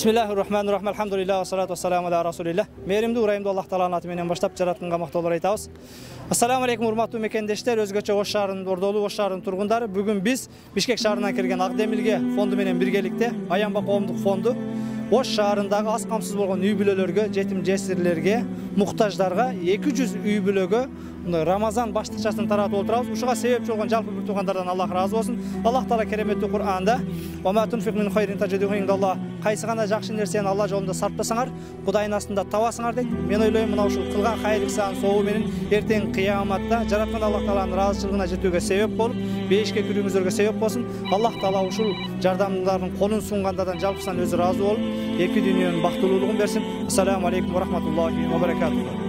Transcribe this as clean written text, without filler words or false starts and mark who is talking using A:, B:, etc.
A: Bismillahirrahmanirrahim. Alhamdulillah ve salatu vesselamu ala Rasulillah. Mehrimdi urайымды Аллах Тааланын аты менен баштап жаратканга мактоолор айтабыз. Ассаламу алейкум урматтуу мекендештер, өзгөчө Ош шаарынын Ордолуу Ош шаарынын тургундары. Бүгүн биз Бишкек шаарынан кирген Ак Демилге фонду менен биргеликте Аянба коомдук фонду Ош шаарындагы аз камсыз болгон үй бүлөлөргө, жетим жесирлерге, муктаждарга 200 үй бүлөгө Рамазан баштыкчасын таратып отурабыз. Ушуга себепчи болгон жалпы бир туугандардан Аллах разы болсун. Аллах Таала кереметтүү Кур'анда "Ва ма тунфиқ мин хайрин таджидуху индаллах" кайсы гана жакшы нерсени Алла жолунда сарптасаңар, Кудайдын астында табасыңар дейт. Мен ойлойм, мына ушул кылган хайыр исанын соогу менен эртең кыяматта жараткан Аллах Тааланын ыраазычылыгына жетүүгө себеп болуп, бейишке кирүүңүзөргө себеп болсун. Аллах Таала ушул жардамдардын колун сунгандардан жалпысынан өзү разы болуп, эки дүйнөнүн бактылуулугун берсин. Ассаламу алейкум ва рахматуллахи ва баракатух.